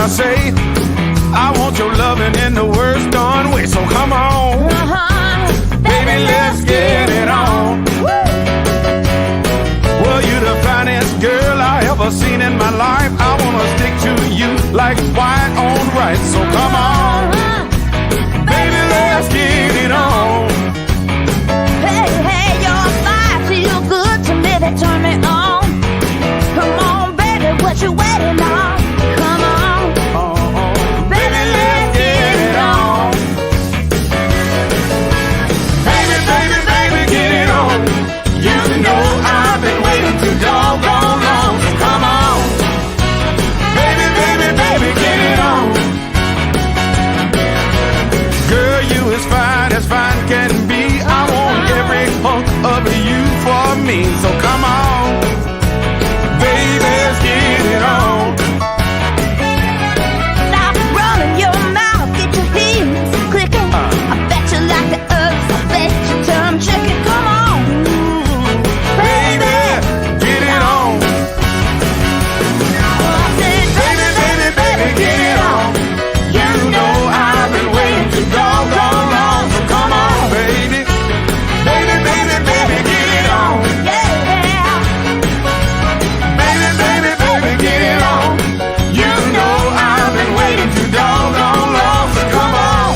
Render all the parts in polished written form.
I say? I want your loving in the worst darn way. So come on, baby, let's get it on. Well, you're the finest girl I ever seen in my life. I wanna stick to you like white on rice. So come on, baby, let's get it on. Hey, hey, your thighs feel good to me, they turn me on. Come on, baby, what you waiting on? Come on, baby, let's get it on. Baby, baby, baby, get it on. You know I've been waiting too doggone long. So come on, baby, baby, baby, get it on. Girl, you as fine can be. I want every hunk of you for me. So come on, baby, let's get it on. Stop running your mouth, get your heels clicking. I bet you like the herbs, I bet you turn chicken. Come on, Baby, get it on. I said, Baby, baby, baby, get it on. You know I've been waiting too doggone long. So come on, baby. Baby, baby, baby, get it on. yeah. Baby, baby, baby, get it on. You know I've been waiting too doggone long. So come on.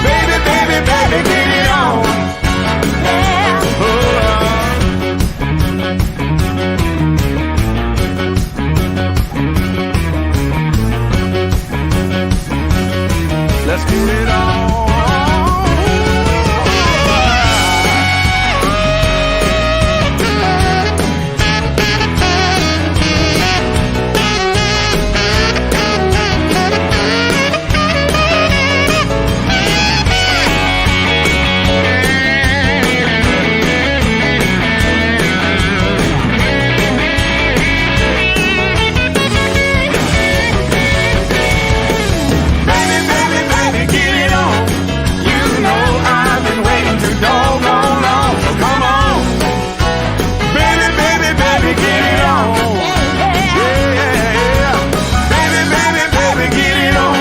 Baby, baby, baby, get it on. Let's get it on. Baby, baby, baby, get it on. You know I've been waiting too doggone long. So come on. Baby, baby, baby, get it on. Yeah. Baby, baby, baby, get it on.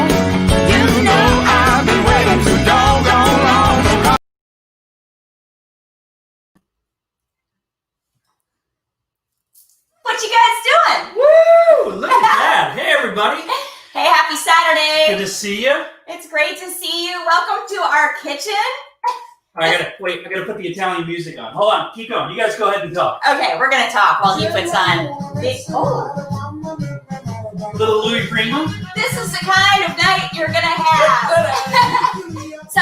You know I've been waiting too doggone long. So come on. What you guys doing? Woo! Look at that. Hey, everybody. Hey, happy Saturday. Good to see you. It's great to see you. Welcome to our kitchen. I gotta put the Italian music on. Hold on, keep going. You guys go ahead and talk. Okay, we're going to talk while he puts on Little Loius Prima. This is the kind of night you're going to have. So,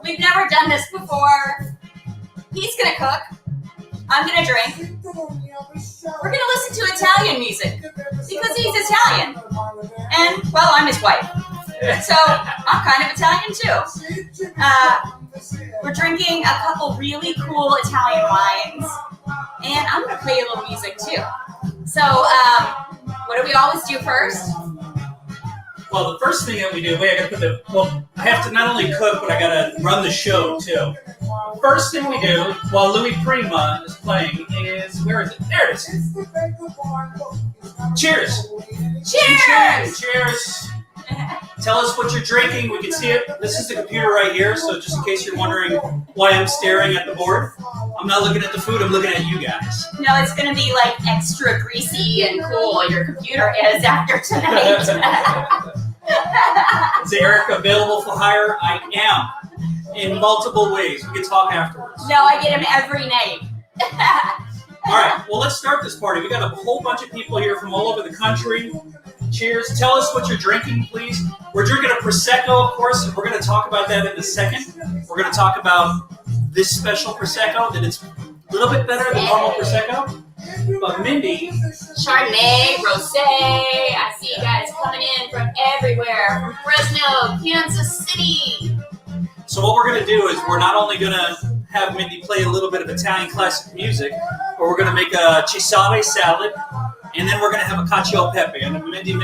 we've never done this before. He's going to cook. I'm going to drink. We're going to listen to Italian music because he's Italian. And, well, I'm his wife. So, I'm kind of Italian too. We're drinking a couple really cool Italian wines. And I'm going to play a little music too. So, what do we always do first? Well, the first thing that we do, I have to not only cook, but I gotta run the show too. First thing we do while Loius Prima is playing is, where is it? There it is. Cheers. Cheers! Cheers. Tell us what you're drinking. We can see it. This is the computer right here, so just in case you're wondering why I'm staring at the board, I'm not looking at the food, I'm looking at you guys. No, it's going to be like extra greasy and cool. Your computer is after tonight. Is Eric available for hire? I am. In multiple ways. We can talk afterwards. No, I get him every night. All right, well, let's start this party. We got a whole bunch of people here from all over the country. Cheers. Tell us what you're drinking, please. We're drinking a Prosecco, of course, and we're going to talk about that in a second. We're going to talk about this special Prosecco, that it's a little bit better than normal Prosecco. But Mindi... Chardonnay, rosé. I see you guys coming in from everywhere. From Fresno, Kansas City. So what we're going to do is we're not only going to have Mindi play a little bit of Italian classic music, but we're going to make a cesare salad, and then we're going to have a cacio e pepe. And Mindi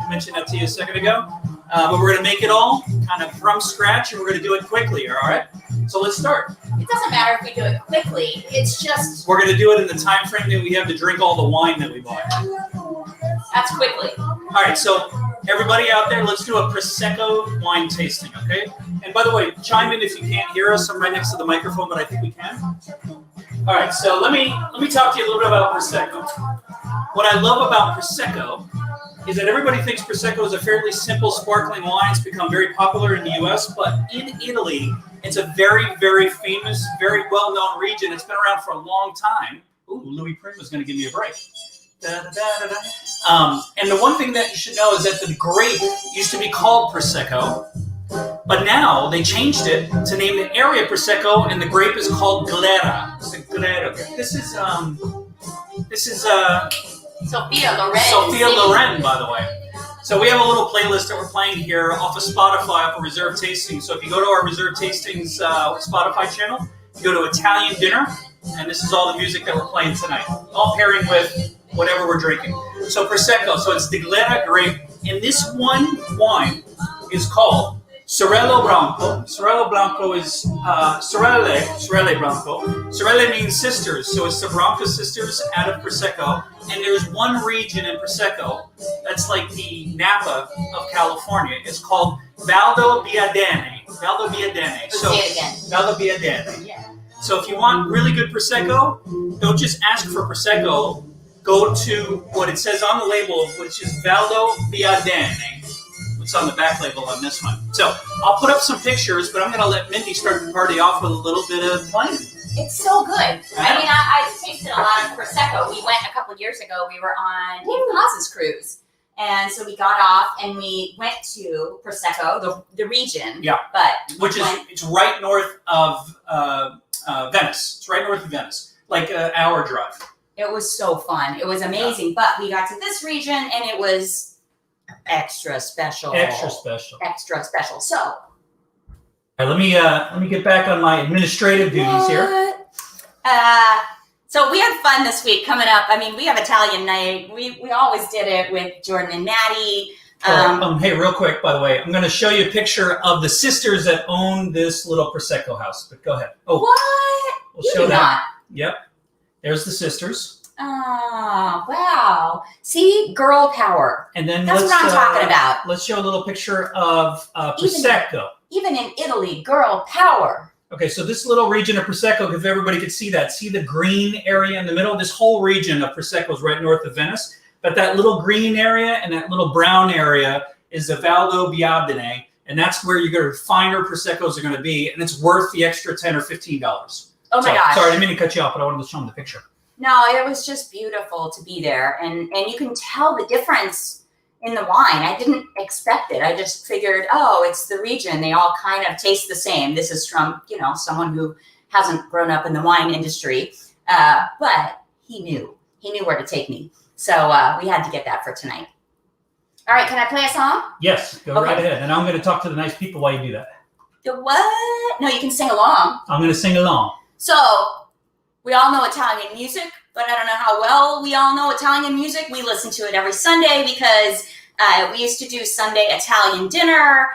mentioned that to you a second ago. But we're going to make it all kind of from scratch, and we're going to do it quickly, all right? So let's start. It doesn't matter if we do it quickly. It's just... We're going to do it in the time frame that we have to drink all the wine that we bought. That's quickly. All right, so Everybody out there, let's do a Prosecco wine tasting, okay? And by the way, chime in if you can't hear us. I'm right next to the microphone, but I think we can. All right, so let me talk to you a little bit about Prosecco. What I love about Prosecco is that everybody thinks Prosecco is a fairly simple sparkling wine. It's become very popular in the U.S., but in Italy, it's a very, very famous, very well-known region. It's been around for a long time. Ooh, Loius Prima is going to give me a break. And the one thing that you should know is that the grape used to be called Prosecco, but now they changed it to name the area Prosecco, and the grape is called Glera. This is Sophia Loren. Sophia Loren, by the way. So we have a little playlist that we're playing here off of Spotify, off of Reserve Tastings. So if you go to our Reserve Tastings Spotify channel, you go to Italian Dinner, and this is all the music that we're playing tonight, all pairing with whatever we're drinking. So Prosecco, so it's the Glera grape, and this one wine is called Sorello Branco. Sorello Branco is Sorelle Branco. Sorelle means sisters, so it's the Branco sisters out of Prosecco. And there's one region in Prosecco that's like the Napa of California. It's called Valdo Biadene. Valdo Biadene. So, say it again. Valdo Biadene. Yeah. So if you want really good Prosecco, don't just ask for Prosecco. Go to what it says on the label, which is Valdo Biadene. It's on the back label on this one. So I'll put up some pictures, but I'm going to let Mindi start the party off with a little bit of playing. It's so good. I mean, I tasted a lot of Prosecco. We went a couple years ago. We were on Dave Paz's cruise. And so we got off and we went to Prosecco, the region. Yeah. But it's right north of Venice. It's right north of Venice, like an hour drive. It was so fun. It was amazing. Yeah. But we got to this region and it was extra special. Extra special. Extra special. So, all right, let me get back on my administrative duties here. So we had fun this week coming up. I mean, we have Italian night. We always did it with Jordan and Maddie. Hey, real quick, by the way, I'm going to show you a picture of the sisters that own this little Prosecco house. But go ahead. Oh, what? We'll show that. Yep. There's the sisters. Oh, wow. See? Girl power. And then that's what I'm talking about. Let's show a little picture of Prosecco. Even in Italy, girl power. Okay, so this little region of Prosecco, if everybody could see that, see the green area in the middle? This whole region of Prosecco is right north of Venice. But that little green area and that little brown area is the Valdo Biadene. And that's where your finer Proseccos are going to be. And it's worth the extra $10 or $15. Oh, my gosh. Sorry, I didn't mean to cut you off, but I wanted to show them the picture. No, it was just beautiful to be there. And you can tell the difference in the wine. I didn't expect it. I just figured, oh, it's the region. They all kind of taste the same. This is from, someone who hasn't grown up in the wine industry. But he knew where to take me. So we had to get that for tonight. All right, can I play a song? Yes, go right ahead. And I'm going to talk to the nice people while you do that. The what? No, you can sing along. I'm going to sing along. So we all know Italian music, but I don't know how well we all know Italian music. We listen to it every Sunday because we used to do Sunday Italian dinner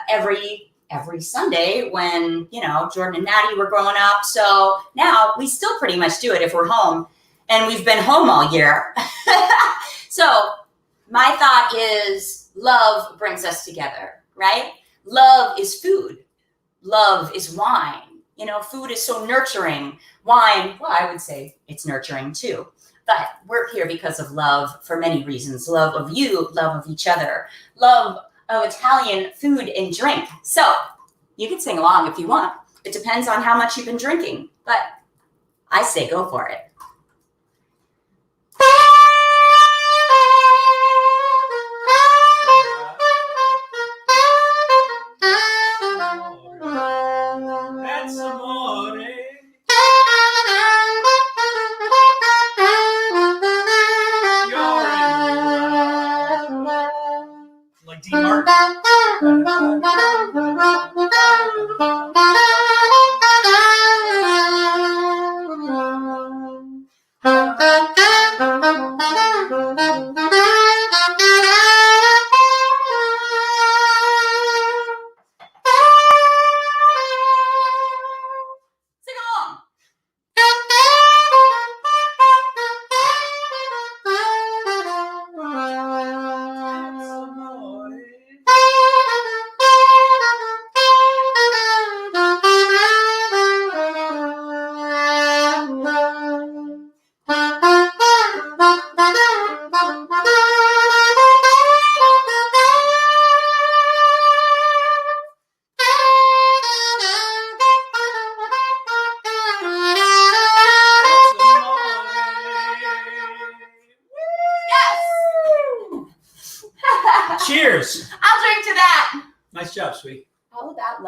every Sunday when, Jordan and Maddie were growing up. So now we still pretty much do it if we're home. And we've been home all year. So my thought is love brings us together, right? Love is food. Love is wine. Food is so nurturing. Wine, well, I would say it's nurturing too. But we're here because of love for many reasons. Love of you, love of each other, love of Italian food and drink. So you can sing along if you want. It depends on how much you've been drinking. But I say go for it.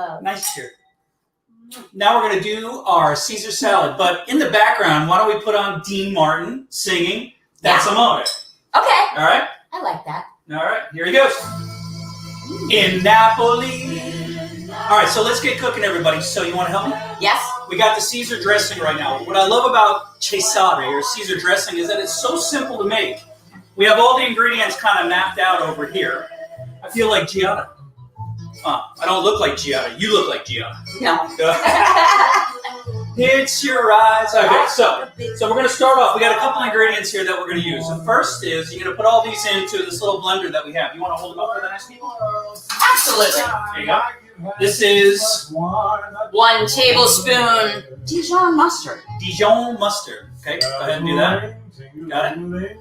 love. Nice cheer. Now we're going to do our Caesar salad, but in the background, why don't we put on Dean Martin singing That's Amore? Okay. All right? I like that. All right, here he goes. In Napoli. All right, so let's get cooking, everybody. So you want to help me? Yes. We got the Caesar dressing right now. What I love about Cesare, or Caesar dressing, is that it's so simple to make. We have all the ingredients kind of mapped out over here. I feel like Giada. I don't look like Giada. You look like Giada. No. It's your eyes. Okay, so we're going to start off. We got a couple ingredients here that we're going to use. The first is you're going to put all these into this little blender that we have. You want to hold them up for the nice people? Absolutely. There you go. This is 1 tablespoon Dijon mustard. Dijon mustard. Okay, go ahead and do that. Got it?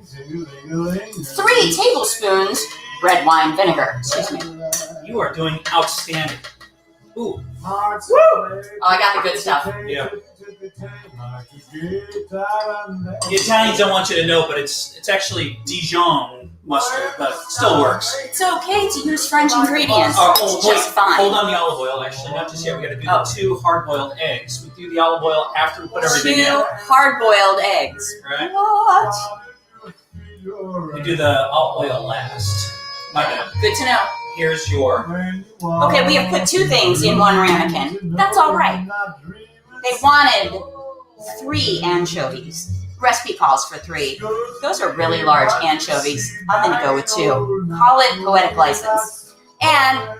3 tablespoons red wine vinegar. Excuse me. You are doing outstanding. Ooh. Woo! Oh, I got the good stuff. Yeah. The Italians don't want you to know, but it's actually Dijon mustard, but it still works. It's okay to use French ingredients. It's just fine. Hold on the olive oil, actually. Not just yet. We got to do the 2 hard-boiled eggs. We do the olive oil after we put everything in. 2 hard-boiled eggs. Right? What? We do the olive oil last. My bad. Good to know. Here's your... Okay, we have put 2 things in 1 ramekin. That's all right. They wanted 3 anchovies. Recipe calls for 3. Those are really large anchovies. I'm going to go with 2. Call it poetic license. And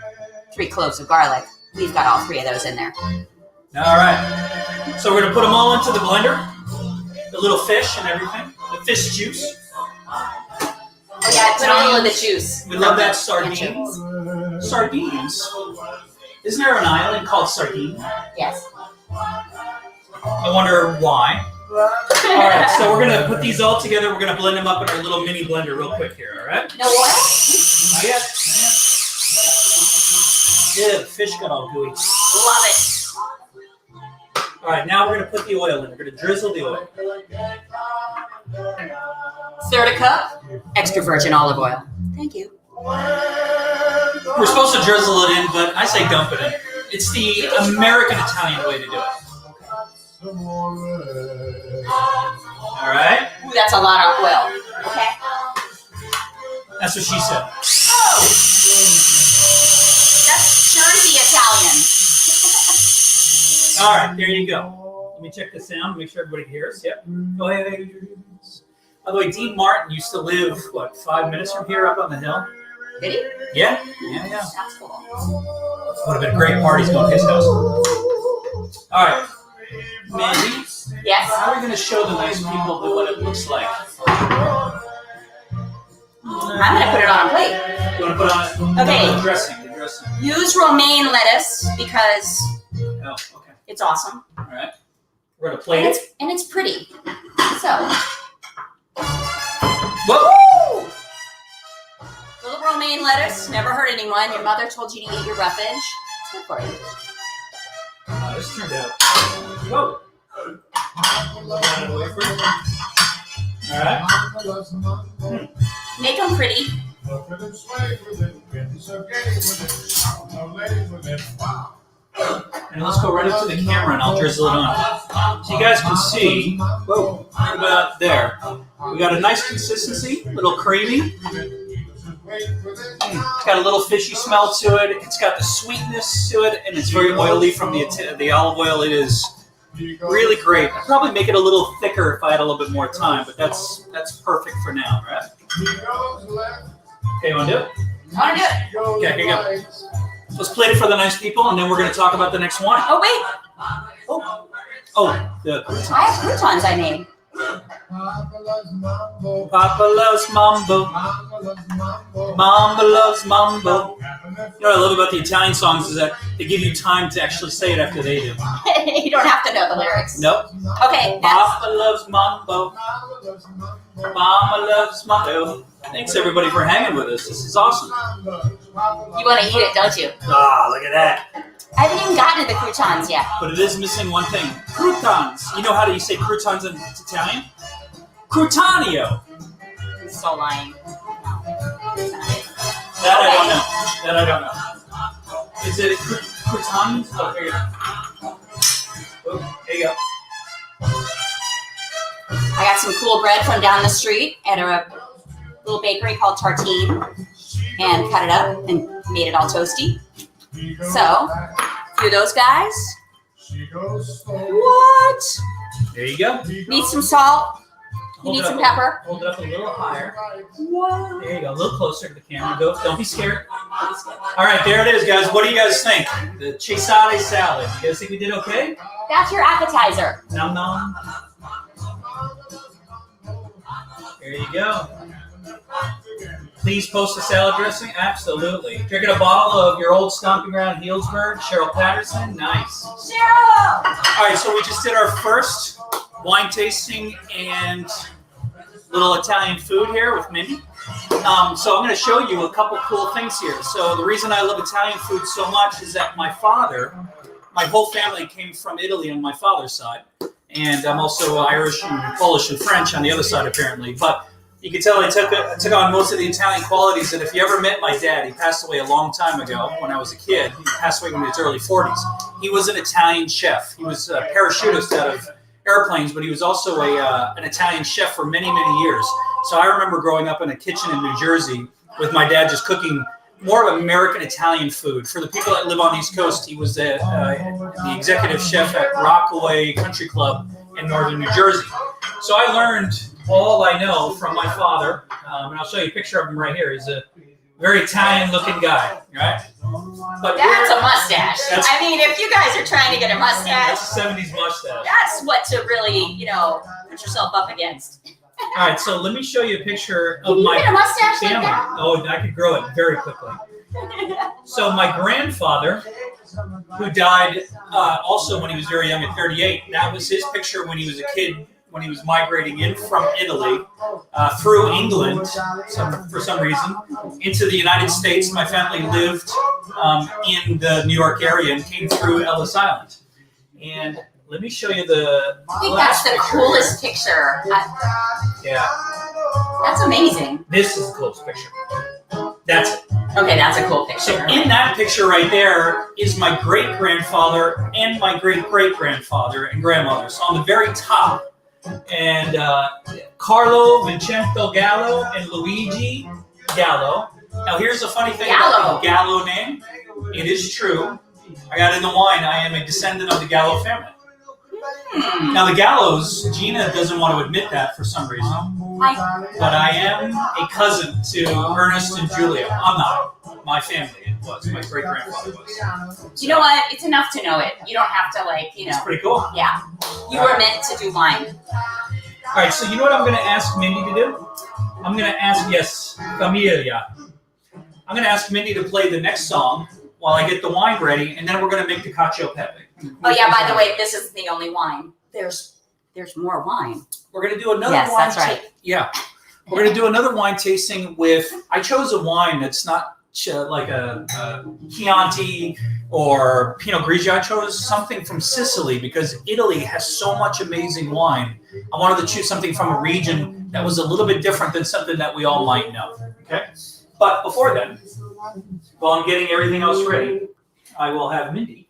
3 cloves of garlic. We've got all 3 of those in there. All right. So we're going to put them all into the blender. The little fish and everything. The fish juice. Oh yeah, I put all of the juice. We love that sardines. Sardines. Isn't there an island called Sardine? Yes. I wonder why. All right, so we're going to put these all together. We're going to blend them up in our little mini blender real quick here, all right? No oil? Not yet. Yeah, the fish got all gooey. Love it. All right, now we're going to put the oil in. We're going to drizzle the oil. 1/3 cup extra virgin olive oil. Thank you. We're supposed to drizzle it in, but I say dump it in. It's the American Italian way to do it. All right? Ooh, that's a lot of oil. Okay. That's what she said. Oh! That's Jersey Italian. All right, there you go. Let me check the sound, make sure everybody hears. Yep. Go ahead. By the way, Dean Martin used to live, 5 minutes from here up on the hill? Did he? Yeah. That's cool. Would have been great parties going to his house. All right. Mandy, Yes. how are we going to show the nice people what it looks like? I'm going to put it on a plate. You want to put on Okay. the dressing? Use romaine lettuce because Oh, okay. it's awesome. All right. We're going to plate it. And it's pretty. So. Whoa! Little romaine lettuce. Never hurt anyone. Your mother told you to eat your roughage. It's good for you. This turned out. Whoa. All right. Make them pretty. And let's go right up to the camera and I'll drizzle it on. So you guys can see, whoa, right about there. We got a nice consistency, a little creamy. It's got a little fishy smell to it. It's got the sweetness to it, and it's very oily from the olive oil. It is really great. I'd probably make it a little thicker if I had a little bit more time, but that's perfect for now, right? Okay, you want to do it? I want to do it. Okay, here you go. Let's plate it for the nice people, and then we're going to talk about the next one. Oh, wait. Oh, the croutons. I have croutons I made. Papa loves mambo. Mama loves mambo. You know what I love about the Italian songs is that they give you time to actually say it after they do. You don't have to know the lyrics. Nope. Okay, that's... Papa loves mambo. Mama loves mambo. Thanks everybody for hanging with us. This is awesome. You want to eat it, don't you? Ah, look at that. I haven't even gotten to the croutons yet. But it is missing one thing. Croutons. You know how do you say croutons in Italian? Croutanio. I'm so lying. That I don't know. Is it croutons. Oh, there you go. Oh, there you go. I got some cool bread from down the street at a little bakery called Tartine and cut it up and made it all toasty. So, a few of those guys. What? There you go. Need some salt. You need some pepper. Hold it up a little higher. What? There you go. A little closer to the camera. Don't be scared. All right, there it is, guys. What do you guys think? The chisale salad. You guys think we did okay? That's your appetizer. Nom nom. There you go. Please post the salad dressing. Absolutely. Drinking a bottle of your old stomping ground Healdsburg. Cheryl Patterson. Nice. Cheryl! All right, so we just did our first wine tasting and little Italian food here with Mindi. So I'm going to show you a couple cool things here. So the reason I love Italian food so much is that my whole family came from Italy on my father's side. And I'm also Irish and Polish and French on the other side, apparently. But you can tell I took on most of the Italian qualities. And if you ever met my dad, he passed away a long time ago when I was a kid. He passed away in his early 40s. He was an Italian chef. He was a parachutist out of airplanes, but he was also an Italian chef for many, many years. So I remember growing up in a kitchen in New Jersey with my dad just cooking more of American Italian food. For the people that live on the East Coast, he was the executive chef at Rockaway Country Club in northern New Jersey. So I learned all I know from my father, and I'll show you a picture of him right here. He's a very Italian-looking guy, right? But That's a mustache. I mean, if you guys are trying to get a mustache, that's a 70s mustache. that's what to really, put yourself up against. All right, so let me show you a picture of Can you my get a mustache like family. that? Oh, I could grow it very quickly. So my grandfather, who died also when he was very young at 38, that was his picture when he was a kid, when he was migrating in from Italy through England for some reason into the United States. My family lived in the New York area and came through Ellis Island. And let me show you the I think that's the coolest picture. Yeah. That's amazing. This is the coolest picture. That's it. Okay, that's a cool picture. So in that picture right there is my great-grandfather and my great-great-grandfather and grandmother. So on the very top, and Carlo Vincenzo Gallo and Luigi Gallo. Now here's the funny thing about the Gallo name. It is true. I got in the wine. I am a descendant of the Gallo family. Now the Gallos, Gina doesn't want to admit that for some reason. But I am a cousin to Ernest and Julia. I'm not. My family was. My great-grandfather was. You know what? It's enough to know it. You don't have to, It's pretty cool. Yeah. You were meant to do wine. All right, so you know what I'm going to ask Mindi to do? I'm going to ask, yes, Familia. I'm going to ask Mindi to play the next song while I get the wine ready, and then we're going to make the cacio e pepe. Oh, yeah, by the way, this is the only wine. There's more wine. We're going to do another Yes, wine. that's right. Yeah. We're going to do another wine tasting with, I chose a wine that's not like a Chianti or Pinot Grigio. I chose something from Sicily because Italy has so much amazing wine. I wanted to choose something from a region that was a little bit different than something that we all might know. Okay? But before then, while I'm getting everything else ready, I will have Mindi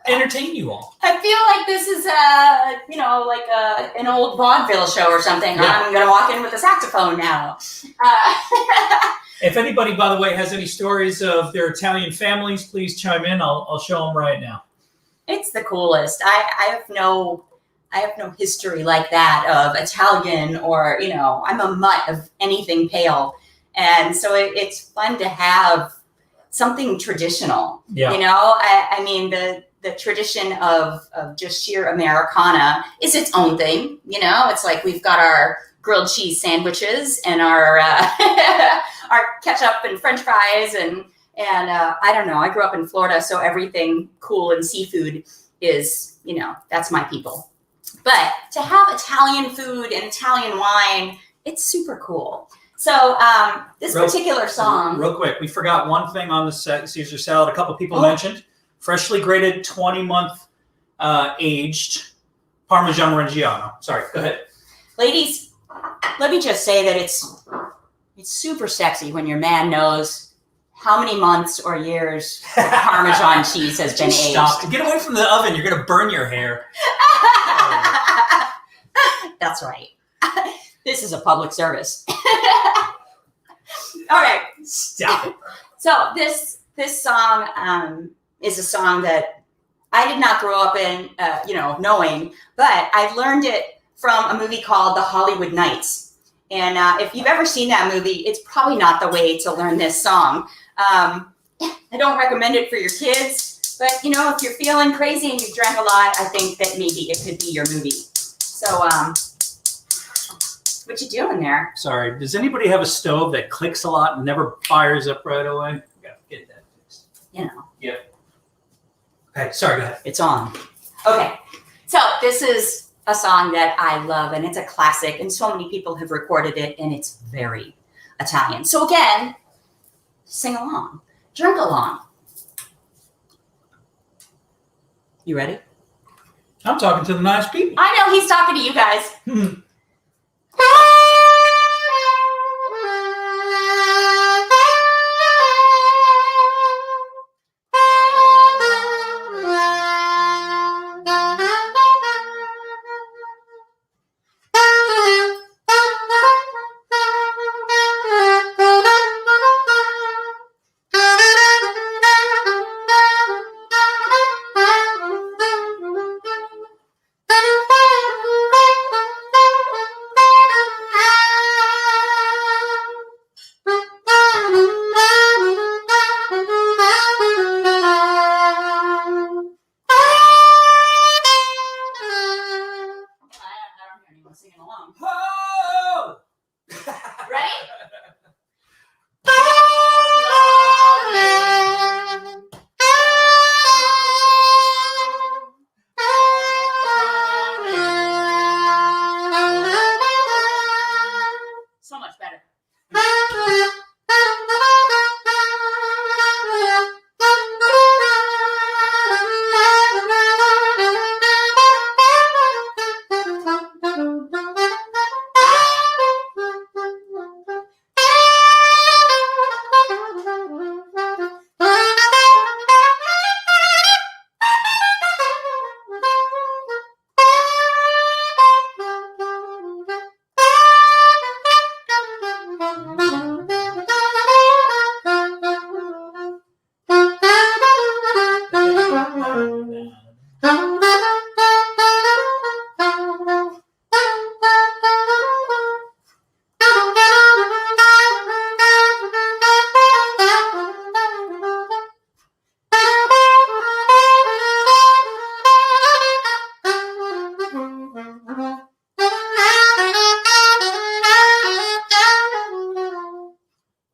entertain you all. I feel like this is an old vaudeville show or something. Yeah. I'm going to walk in with a saxophone now. If anybody, by the way, has any stories of their Italian families, please chime in. I'll show them right now. It's the coolest. I have no history like that of Italian or, I'm a mutt of anything pale. And so it's fun to have something traditional. Yeah. I mean, the tradition of just sheer Americana is its own thing. It's like we've got our grilled cheese sandwiches and our our ketchup and French fries and I don't know. I grew up in Florida, so everything cool and seafood is that's my people. But to have Italian food and Italian wine, it's super cool. So this particular song. Real quick, we forgot one thing on the Caesar salad. A couple people mentioned freshly grated, 20-month aged Parmesan Reggiano. Sorry, go ahead. Ladies, let me just say that it's super sexy when your man knows how many months or years the Parmesan cheese has been aged. Stop. Get away from the oven. You're going to burn your hair. That's right. This is a public service. All right. Stop it. So this song is a song that I did not grow up in, knowing, but I've learned it from a movie called The Hollywood Knights. And if you've ever seen that movie, it's probably not the way to learn this song. I don't recommend it for your kids, but if you're feeling crazy and you've drank a lot, I think that maybe it could be your movie. So, what you doing there? Sorry. Does anybody have a stove that clicks a lot and never fires up right away? Gotta get that fixed. Yep. Okay. Sorry. Go ahead. It's on. Okay. So this is a song that I love, and it's a classic, and so many people have recorded it, and it's very Italian. So again, sing along, drink along. You ready? I'm talking to the nice people. I know he's talking to you guys. Singing along. Oh! Ready? So much better.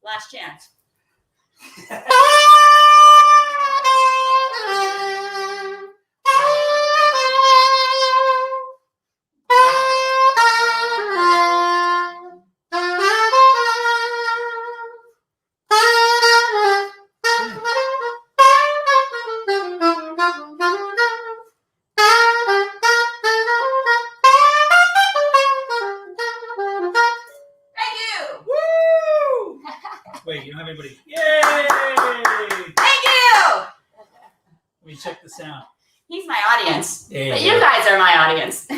Last chance. Wait, you don't have anybody? Yay! Thank you! Let me check the sound. He's my audience. Yeah. But you guys are my audience.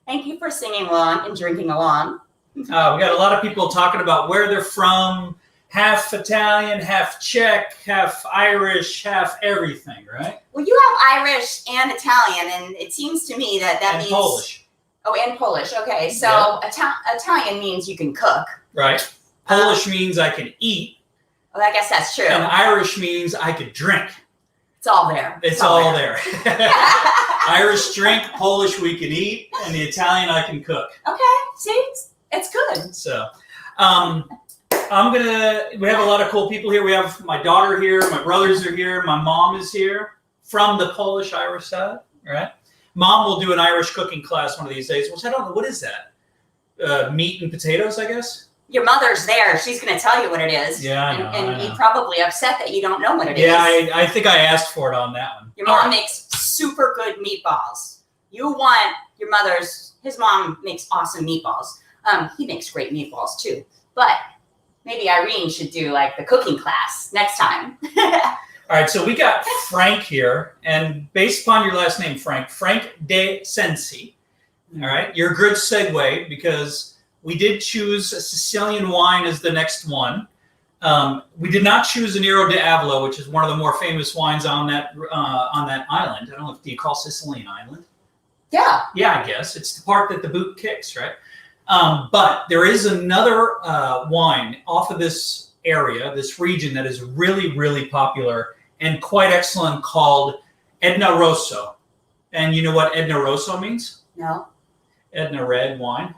Thank you for singing along and drinking along. We got a lot of people talking about where they're from. Half Italian, half Czech, half Irish, half everything, right? Well, you have Irish and Italian, and it seems to me that And means... Polish. Oh, and Polish. Okay, so Italian means you can cook. Right. Polish means I can eat. Well, I guess that's true. And Irish means I could drink. It's all there. It's all there. Irish drink, Polish we can eat, and the Italian I can cook. Okay, see? It's good. So, we have a lot of cool people here. We have my daughter here, my brothers are here, my mom is here from the Polish-Irish side, right? Mom will do an Irish cooking class one of these days, which I don't know, what is that? Meat and potatoes, I guess? Your mother's there. She's going to tell you what it is. Yeah, I know. And you're probably upset that you don't know what it is. Yeah, I think I asked for it on that one. Your mom makes super good meatballs. You want your mother's... His mom makes awesome meatballs. He makes great meatballs, too. But... maybe Irene should do like the cooking class next time. All right, so we got Frank here, and based upon your last name, Frank De Sensi. All right, you're a good segue because we did choose a Sicilian wine as the next one. We did not choose a Nero d'Avolo, which is one of the more famous wines on that island. I don't know if do you call Sicily an island? Yeah. Yeah, I guess it's the part that the boot kicks, right? But there is another wine off of this area, this region that is really, really popular and quite excellent called Edna Rosso. And you know what Edna Rosso means? No. Edna red wine.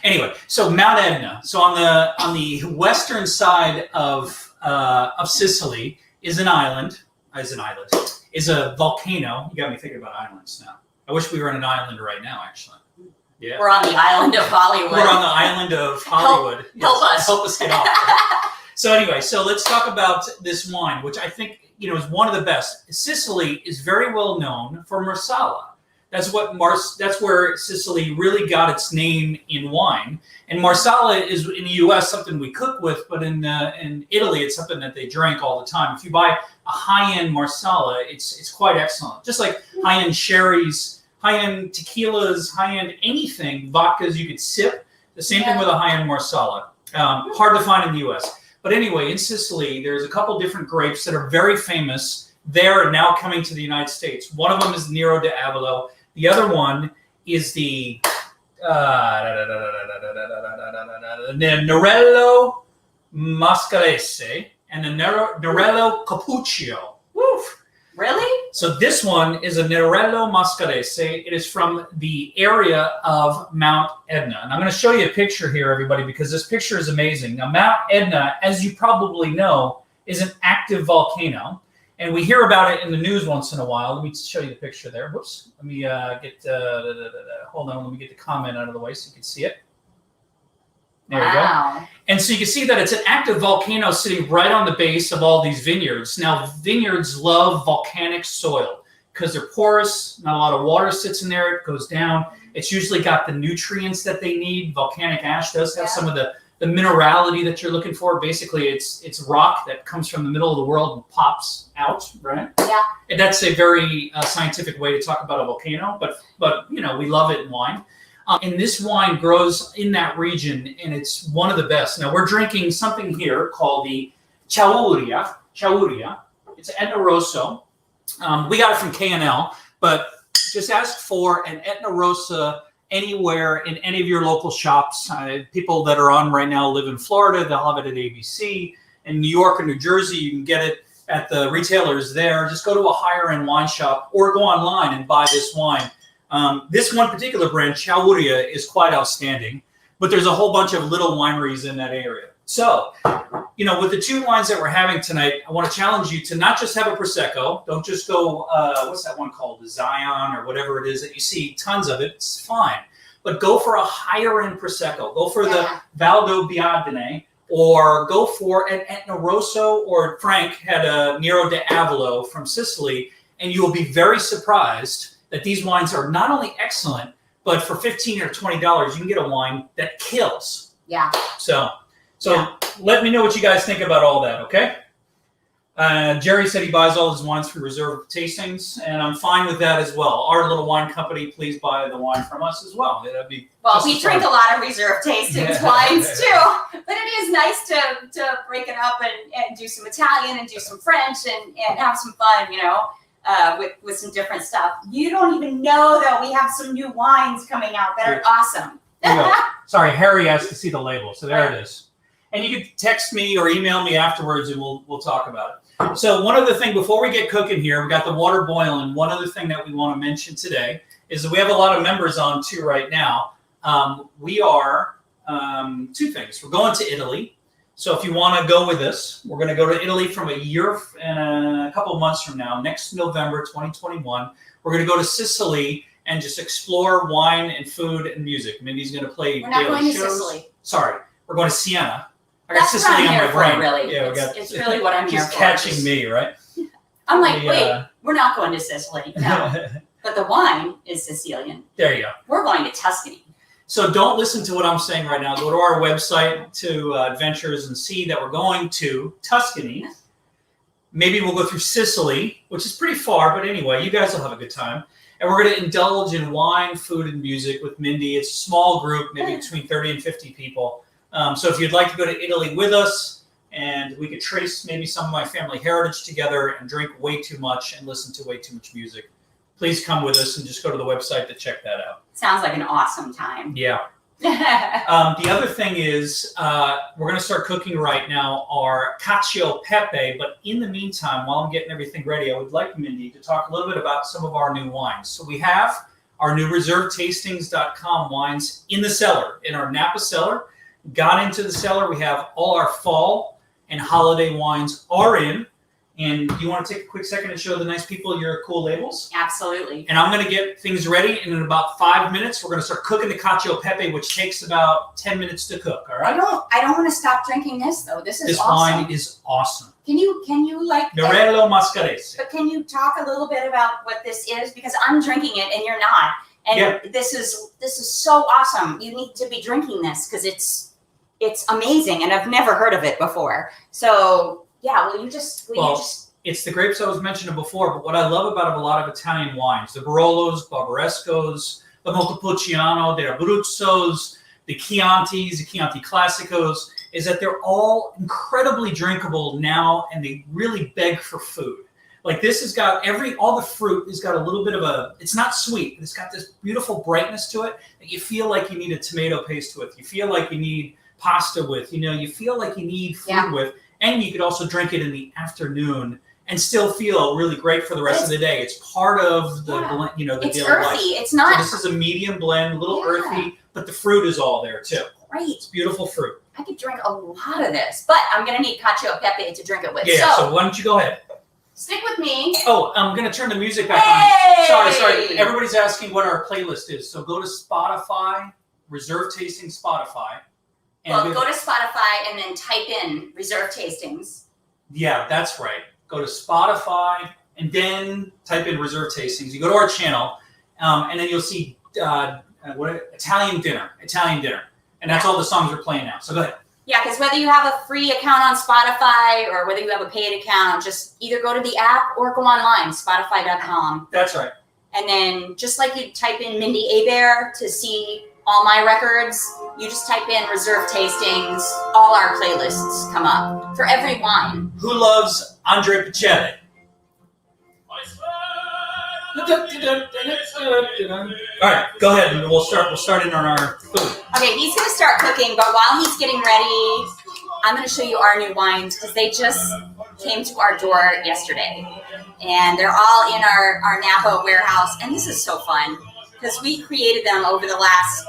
Anyway, so Mount Etna. So on the western side of Sicily is an island. Is a volcano. You got me thinking about islands now. I wish we were on an island right now, actually. Yeah. We're on the island of Hollywood. We're on the island of Hollywood. Help us get off. So anyway, so let's talk about this wine, which I think is one of the best. Sicily is very well known for Marsala. That's where Sicily really got its name in wine. And Marsala is in the U.S. something we cook with, but in Italy it's something that they drink all the time. If you buy a high-end Marsala, it's quite excellent. Just like high-end sherries, high-end tequilas, high-end anything, vodkas you could sip. The same thing with a high-end Marsala. Hard to find in the U.S. But anyway, in Sicily, there's a couple different grapes that are very famous there and now coming to the United States. One of them is Nero d'Avolo. The other one is the Nerello Mascalese and the Nerello Cappuccio. Woof. Really? So this one is a Nerello Mascalese. It is from the area of Mount Etna. And I'm going to show you a picture here, everybody, because this picture is amazing. Now, Mount Etna, as you probably know, is an active volcano. And we hear about it in the news once in a while. Let me show you the picture there. Whoops. Let me hold on. Let me get the comment out of the way so you can see it. There we go. And so you can see that it's an active volcano sitting right on the base of all these vineyards. Now, vineyards love volcanic soil because they're porous. Not a lot of water sits in there. It goes down. It's usually got the nutrients that they need. Volcanic ash does have some of the minerality that you're looking for. Basically, it's rock that comes from the middle of the world and pops out, right? Yeah. And that's a very scientific way to talk about a volcano, but we love it in wine. And this wine grows in that region, and it's one of the best. Now, we're drinking something here called the Chauria. It's Etna Rosso. We got it from K&L, but just ask for an Etna Rosso anywhere in any of your local shops. People that are on right now live in Florida. They'll have it at ABC. In New York or New Jersey, you can get it at the retailers there. Just go to a higher-end wine shop or go online and buy this wine. This one particular brand, Chauria, is quite outstanding, but there's a whole bunch of little wineries in that area. So, with the two wines that we're having tonight, I want to challenge you to not just have a Prosecco. Don't just go, what's that one called? The Zion or whatever it is that you see tons of it. It's fine. But go for a higher end Prosecco. Go for the Valdo Biadene, or go for an Etna Rosso, or Frank had a Nero d'Avolo from Sicily, and you will be very surprised that these wines are not only excellent, but for $15 or $20, you can get a wine that kills. Yeah. So let me know what you guys think about all that, okay? Jerry said he buys all his wines for reserve tastings, and I'm fine with that as well. Our little wine company, please buy the wine from us as well. That'd be we drink a lot of reserve tastings wines too, but it is nice to break it up and do some Italian and do some French and have some fun, with some different stuff. You don't even know that we have some new wines coming out that are awesome. Sorry, Harry asked to see the label, so there it is. And you can text me or email me afterwards, and we'll talk about it. So one other thing before we get cooking here, we got the water boiling. One other thing that we want to mention today is that we have a lot of members on too right now. We are two things. We're going to Italy. So if you want to go with us, we're going to go to Italy from a year and a couple of months from now, next November 2021. We're going to go to Sicily and just explore wine and food and music. Mindy's going to play We're not daily going to shows. Sicily. Sorry, we're going to Siena. I got That's Sicily what I'm on here my for, brain. really. Yeah, It's really what I'm here she's for. catching me, right? I'm like, wait, we're not going to Sicily. No. But the wine is Sicilian. There you go. We're going to Tuscany. So don't listen to what I'm saying right now. Go to our website to adventures and see that we're going to Tuscany. Maybe we'll go through Sicily, which is pretty far, but anyway, you guys will have a good time. And we're going to indulge in wine, food, and music with Mindi. It's a small group, maybe between 30 and 50 people. So if you'd like to go to Italy with us, and we could trace maybe some of my family heritage together and drink way too much and listen to way too much music, please come with us and just go to the website to check that out. Sounds like an awesome time. Yeah. The other thing is we're going to start cooking right now our cacio e pepe, but in the meantime, while I'm getting everything ready, I would like Mindi to talk a little bit about some of our new wines. So we have our new reservetastings.com wines in the cellar, in our Napa cellar. Got into the cellar. We have all our fall and holiday wines are in. And you want to take a quick second and show the nice people your cool labels? Absolutely. And I'm going to get things ready, and in about 5 minutes, we're going to start cooking the cacio e pepe, which takes about 10 minutes to cook. All right? I don't want to stop drinking this though. This is This awesome. wine is awesome. Can you like? Morello Mascarese. But can you talk a little bit about what this is? Because I'm drinking it and you're not. And Yeah. this is so awesome. You need to be drinking this because it's amazing, and I've never heard of it before. So yeah, will you just it's the grapes I was mentioning before, but what I love about a lot of Italian wines, the Barolos, Barbarescos, the Montepulciano, the Abruzzos, the Chiantis, the Chianti Classicos, is that they're all incredibly drinkable now, and they really beg for food. Like this has got all the fruit has got a little bit of it's not sweet, but it's got this beautiful brightness to it that you feel like you need a tomato paste with. You feel like you need pasta with, you feel like you need food with, and you could also drink it in the afternoon and still feel really great for the rest of the day. It's part of the blend, the it's daily earthy. life. It's not. So this is a medium blend, a little earthy, but the fruit is all there too. Great. It's beautiful fruit. I could drink a lot of this, but I'm gonna need cacio e pepe to drink it with. Yeah. So why don't you go ahead? Stick with me. Oh, I'm going to turn the music back Hey! on. Sorry. Everybody's asking what our playlist is. So go to Spotify, Reserve Tasting Spotify. And Go to Spotify and then type in Reserve Tastings. Yeah, that's right. Go to Spotify and then type in Reserve Tastings. You go to our channel, and then you'll see Italian Dinner. And that's all the songs we're playing now. So go ahead. Yeah, because whether you have a free account on Spotify or whether you have a paid account, just either go to the app or go online, spotify.com. That's right. And then just like you type in Mindi Abear to see all my records, you just type in Reserve Tastings, all our playlists come up for every wine. Who loves Andre Pacelli? All right, go ahead, and we'll start in on our food. Okay, he's going to start cooking, but while he's getting ready, I'm going to show you our new wines because they just came to our door yesterday. And they're all in our Napa warehouse, and this is so fun because we created them over the last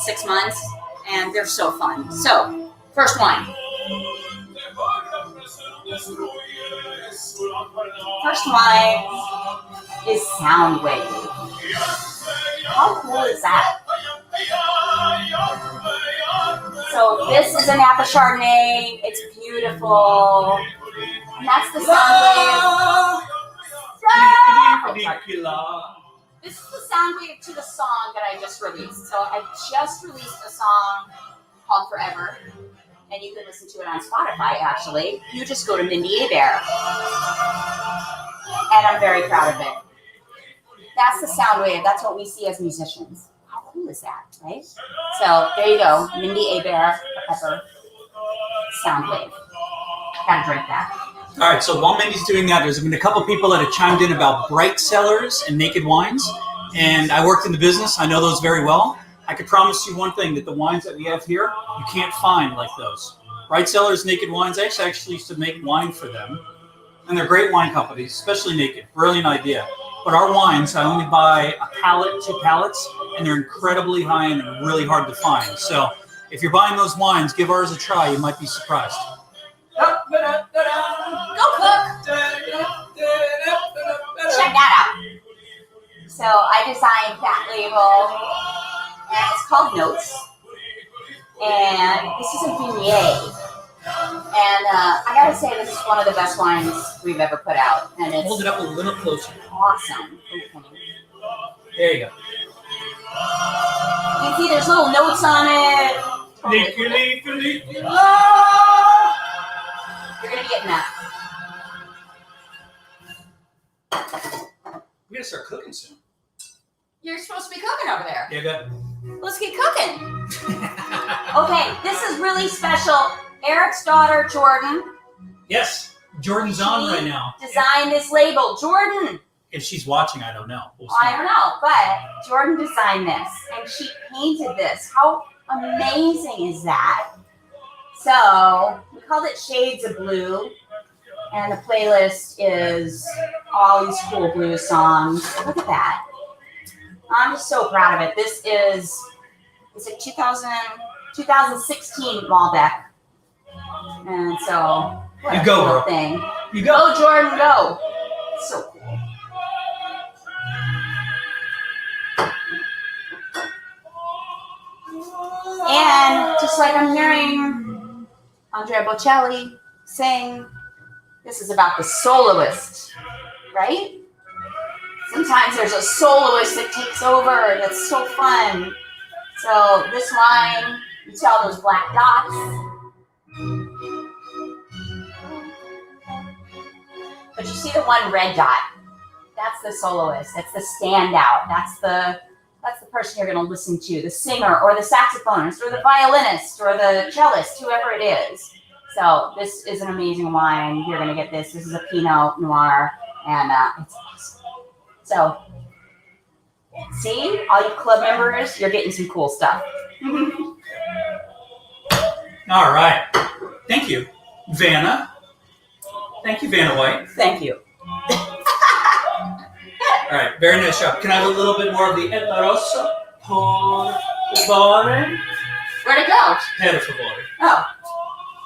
6 months, and they're so fun. So, first wine. First wine is Soundwave. How cool is that? So this is a Napa Chardonnay. It's beautiful. And that's the Soundwave. This is the Soundwave to the song that I just released. So I just released a song called Forever. And you can listen to it on Spotify, actually. You just go to Mindi Abear. And I'm very proud of it. That's the Soundwave. That's what we see as musicians. How cool is that, right? So there you go. Mindi Abear, Forever, Soundwave. Gotta drink that. All right, so while Mindy's doing that, there's been a couple people that have chimed in about bright cellars and naked wines. And I worked in the business. I know those very well. I could promise you one thing, that the wines that we have here, you can't find like those. Bright Cellars, Naked Wines, I actually used to make wine for them. And they're great wine companies, especially Naked. Brilliant idea. But our wines, I only buy a pallet, 2 pallets, and they're incredibly high end and really hard to find. So if you're buying those wines, give ours a try. You might be surprised. Go cook. Check that out. So I designed that label, and it's called Notes. And this is a Viognier. And I gotta say, this is one of the best wines we've ever put out. And it's Hold it up a little closer. awesome. There you go. You see there's little notes on it. Leaky, leaky, leaky. Oh! You're gonna be getting that. We gotta start cooking soon. You're supposed to be cooking over there. Yeah, good. Let's get cooking. Okay, this is really special. Eric's daughter, Jordan, Yes, Jordan's on right now. designed this label. Jordan! If she's watching, I don't know. We'll I don't know, but Jordan designed this, and she painted this. How amazing is that? So, we called it Shades of Blue, and the playlist is all these cool blues songs. Look at that. I'm just so proud of it. This is a 2016 Malbec. And so, what You a go, cool girl. thing. You go. Go, Jordan, go. So cool. And just like I'm hearing Andrea Bocelli sing, this is about the soloist, right? Sometimes there's a soloist that takes over that's so fun. So this line, you see all those black dots. But you see the one red dot. That's the soloist. That's the standout. That's the person you're going to listen to, the singer or the saxophonist or the violinist or the cellist, whoever it is. So this is an amazing wine. You're going to get this. This is a Pinot Noir, and it's awesome. So, see, all you club members, you're getting some cool stuff. All right. Thank you, Vanna. Thank you, Vanna White. Thank you. All right, very nice job. Can I have a little bit more of the El Rosso? Por favore. Where'd it go? Per favore. Oh,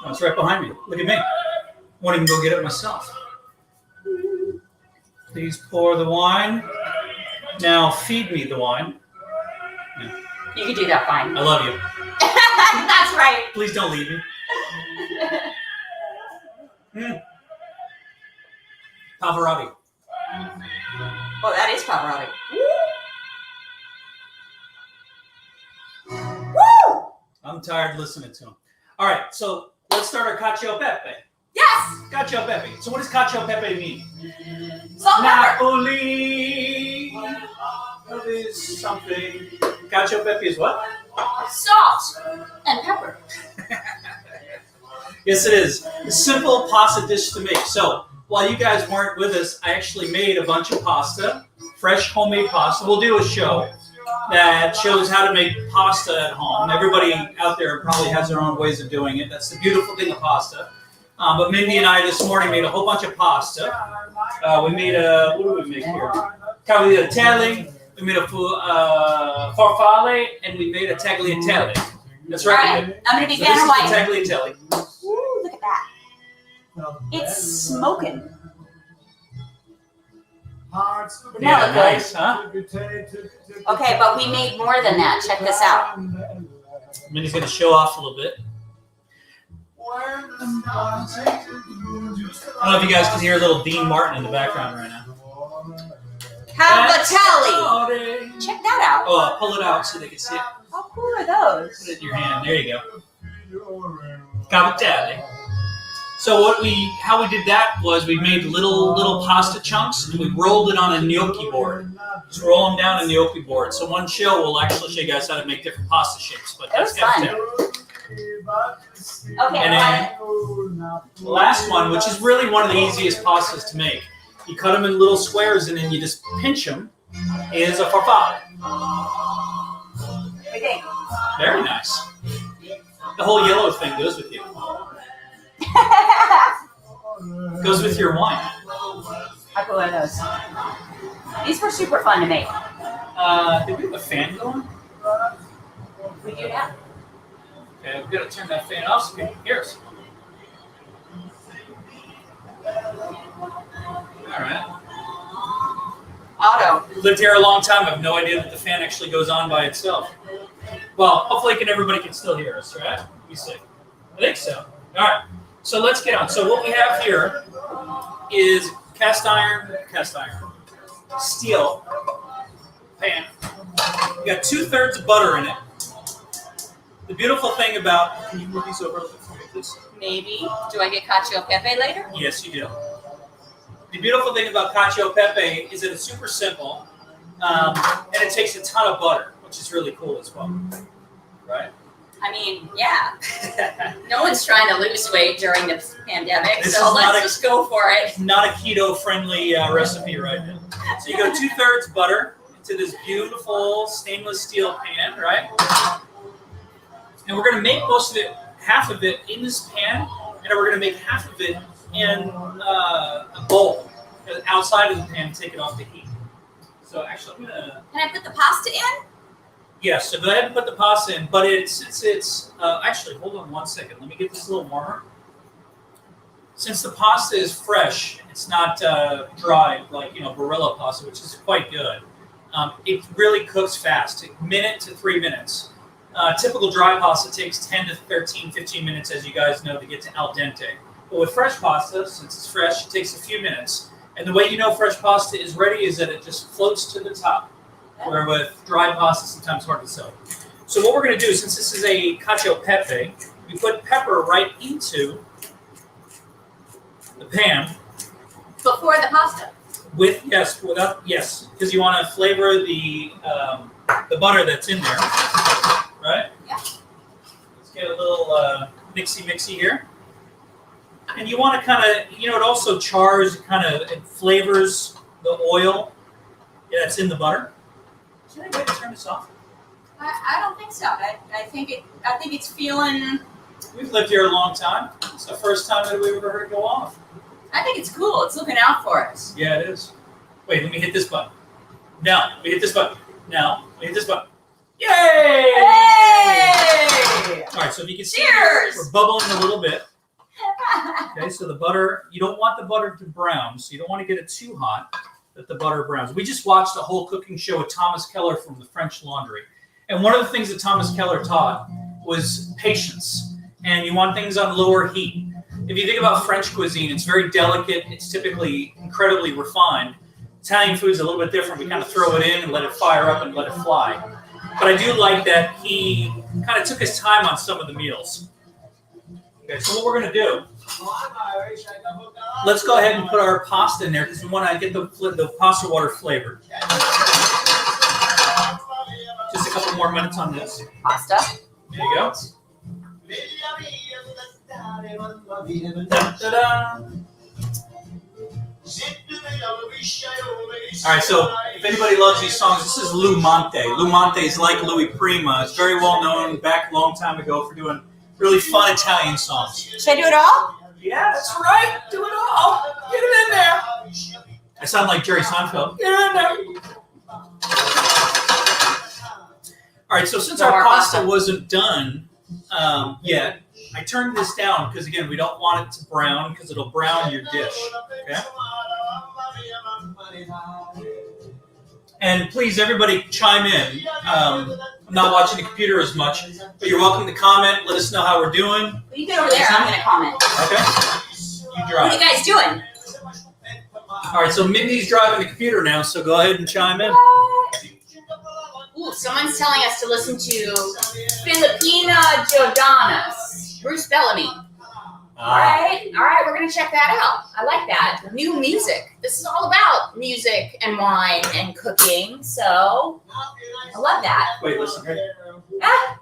Oh, it's right behind me. Look at me. I won't even go get it myself. Please pour the wine. Now feed me the wine. you can do that fine. I love you. That's right. Please don't leave me. Pavarotti. Well, that is Pavarotti. Woo! I'm tired listening to him. All right, so let's start our cacio e pepe. Yes! Cacio e pepe. So what does cacio e pepe mean? Salt and pepper. Napoli is something. Cacio e pepe is what? Salt and pepper. Yes, it is. A simple pasta dish to make. So while you guys weren't with us, I actually made a bunch of pasta, fresh homemade pasta. We'll do a show that shows how to make pasta at home. Everybody out there probably has their own ways of doing it. That's the beautiful thing of pasta. But Mindi and I this morning made a whole bunch of pasta. We made a, what do we make here? Tagliatelle. We made a farfalle, and we made a tagliatelle. That's All right. right, I'm going to be So this Vanna is White. the tagliatelle. Woo, look at that. It's smoking. Isn't Yeah, that look nice, huh? good? Okay, but we made more than that. Check this out. Mindy's going to show off a little bit. I don't know if you guys can hear a little Dean Martin in the background right now. Cavatelli. Check that out. Oh, pull it out so they can see it. How cool are those? Put it in your hand. There you go. Cavatelli. So how we did that was we made little pasta chunks and we rolled it on a gnocchi board. Just roll them down a gnocchi board. So one show will actually show you guys how to make different pasta shapes. But That was that's fun. Okay, And then the last one, which is really one of the easiest pastas to make, you cut them in little squares and then you just pinch them, is a farfalle. what do you think? Very nice. The whole yellow thing goes with you. Goes with your wine. How cool are those? These were super fun to make. Did we have a fan going? We do now. Okay, we've got to turn that fan off so people can hear us. All right. Auto. Lived here a long time. I have no idea that the fan actually goes on by itself. Well, hopefully everybody can still hear us, right? We see. I think so. All right. So let's get on. So what we have here is cast iron, steel pan. We got 2/3 of butter in it. The beautiful thing about, can you move these over a little bit for me, please? Maybe. Do I get cacio e pepe later? Yes, you do. The beautiful thing about cacio e pepe is that it's super simple, and it takes a ton of butter, which is really cool as well, right? I mean, yeah. No one's trying to lose weight during the pandemic, This so is not let's just go for it. Not a keto-friendly recipe right now. So you go 2/3 butter into this beautiful stainless steel pan, right? And we're going to make most of it, half of it in this pan, and we're going to make half of it in a bowl outside of the pan to take it off the heat. So actually, I'm going to... Can I put the pasta in? Yes, so go ahead and put the pasta in, but it's actually, hold on one second. Let me get this a little warmer. Since the pasta is fresh, it's not dry like, Barilla pasta, which is quite good. It really cooks fast, a minute to 3 minutes. Typical dry pasta takes 10 to 13, 15 minutes, as you guys know, to get to al dente. But with fresh pasta, since it's fresh, it takes a few minutes. And the way you know fresh pasta is ready is that it just floats to the top. Where with dry pasta, sometimes hard to tell. So what we're going to do, since this is a cacio e pepe, we put pepper right into the pan. Before the pasta. Yes, because you want to flavor the butter that's in there, right? Yeah. Let's get a little mixy here. And you want to kind of, it also chars, it flavors the oil that's in the butter. Is there any way to turn this off? I don't think so. I think it's feeling. We've lived here a long time. It's the first time that we've ever heard it go off. I think it's cool. It's looking out for us. Yeah, it is. Wait, let me hit this button. Now, let me hit this button. Now, let me hit this button. Yay! Hey! All right, so if you can see, Cheers! we're bubbling a little bit. Okay, so the butter, you don't want the butter to brown, so you don't want to get it too hot that the butter browns. We just watched a whole cooking show with Thomas Keller from the French Laundry. And one of the things that Thomas Keller taught was patience. And you want things on lower heat. If you think about French cuisine, it's very delicate. It's typically incredibly refined. Italian food is a little bit different. We kind of throw it in and let it fire up and let it fly. But I do like that he kind of took his time on some of the meals. Okay, so what we're going to do, let's go ahead and put our pasta in there because we want to get the pasta water flavored. Just a couple more minutes on this. Pasta. There you go. Da-da-da. All right, so if anybody loves these songs, this is Lou Monte. Lou Monte is like Loius Prima. It's very well known back a long time ago for doing really fun Italian songs. Should I do it all? Yeah, that's right. Do it all. Get it in there. I sound like Jerry Seinfeld. Get it in there. All right, so since our pasta wasn't done yet, I turned this down because, again, we don't want it to brown because it'll brown your dish. Okay? And please, everybody chime in. I'm not watching the computer as much, but you're welcome to comment. Let us know how we're doing. You get over there. I'm going to comment. Okay? You drive. What are you guys doing? All right, so Mindy's driving the computer now, so go ahead and chime in. Ooh, someone's telling us to listen to Filipina Jordanas, Bruce Bellamy. All right, we're going to check that out. I like that. New music. This is all about music and wine and cooking, so I love that. Wait, listen. Here. Ah.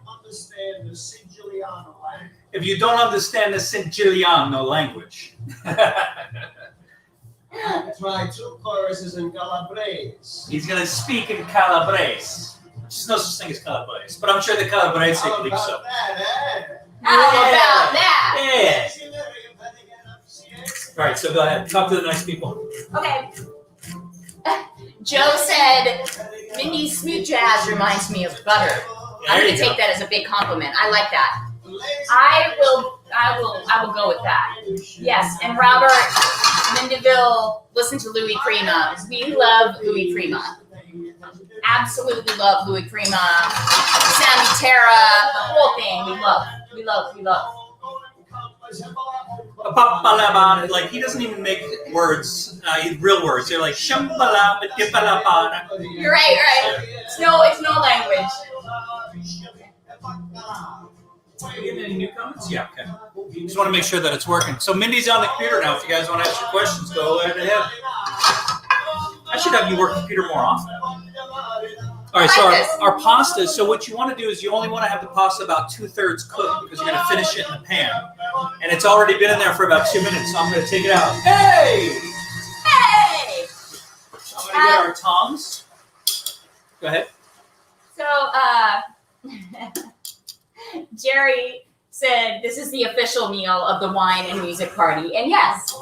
If you don't understand the Siciliano language. Try 2 choruses in Calabrese. He's going to speak in Calabrese. There's no such thing as Calabrese, but I'm sure the Calabrese believe so. How about that? Yeah. All right, so go ahead. Talk to the nice people. Okay. Joe said, Mindy's smooth jazz reminds me of butter. I'm going to take that as a big compliment. I like that. I will go with that. Yes, and Robert Mendeville, listen to Louis Prima. We love Louis Prima. Absolutely love Louis Prima. Sammy Terra, the whole thing. We love. Like, he doesn't even make words, real words. They're like, shambala, You're right. It's no language. you getting any new comments? Yeah, okay. Just want to make sure that it's working. So Mindy's on the computer now. If you guys want to ask your questions, go right ahead. I should have you work the computer more often. All right, so our pasta, so what you want to do is you only want to have the pasta about 2/3 cooked because you're going to finish it in the pan. And it's already been in there for about 2 minutes, so I'm going to take it out. Hey! Hey! I'm going to get our tongs. Go ahead. So, Jerry said this is the official meal of the wine and music party. And yes,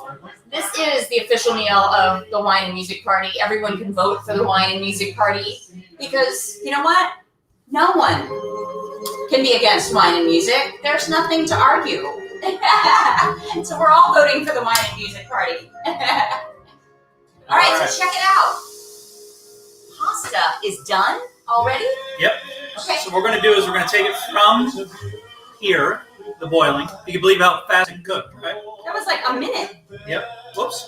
this is the official meal of the wine and music party. Everyone can vote for the wine and music party because, you know what? No one can be against wine and music. There's nothing to argue. So we're all voting for the wine and music party. All right, so check it out. Pasta is done already? Yep. Okay. So what we're going to do is we're going to take it from here, the boiling. You can believe how fast it cooked, right? That was like a minute. Yep. Whoops.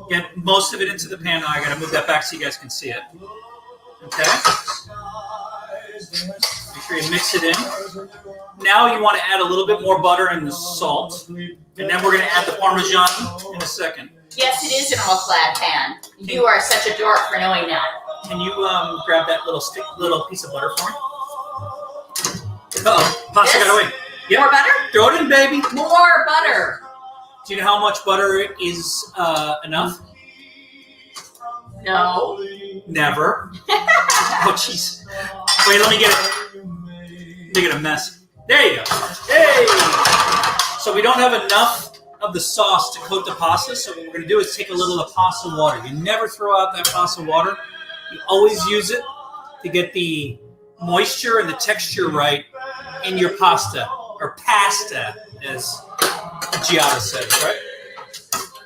Get most of it into the pan. Now I got to move that back so you guys can see it. Okay. Make sure you mix it in. Now you want to add a little bit more butter and the salt. And then we're going to add the Parmesan in a second. Yes, it is in a flat pan. You are such a dork for knowing that. Can you grab that little piece of butter for me? Uh-oh, pasta got away. Yep. More butter? Throw it in, baby. More butter. Do you know how much butter is enough? No. Never. Oh, jeez. Wait, let me get it. Make it a mess. There you go. Hey! So we don't have enough of the sauce to coat the pasta, so what we're going to do is take a little of the pasta water. You never throw out that pasta water. You always use it to get the moisture and the texture right in your pasta, or pasta, as Giada says, right?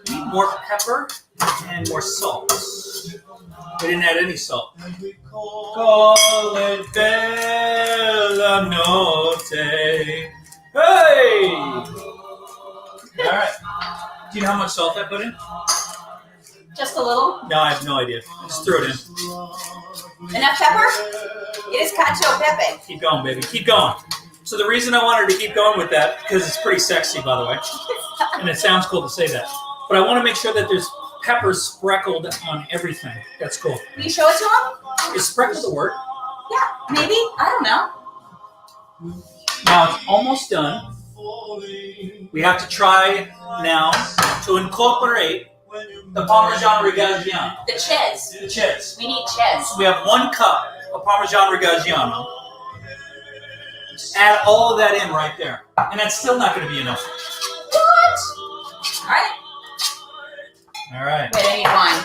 You need more pepper and more salt. We didn't add any salt. Call it bella notte. Hey! All right. Do you know how much salt I put in? Just a little. No, I have no idea. Just throw it in. Enough pepper? It is cacio pepe. Keep going, baby. Keep going. So the reason I wanted to keep going with that, because it's pretty sexy, by the way, and it sounds cool to say that, but I want to make sure that there's peppers spreckled on everything. That's cool. Will you show it to him? Is spreckled the word? Yeah, maybe. I don't know. Now it's almost done. We have to try now to incorporate the Parmesan Reggiano. The cheese. The cheese. We need cheese. So we have 1 cup of Parmesan Reggiano. Add all of that in right there. And that's still not going to be enough. What? All right. All right. Wait, I need wine.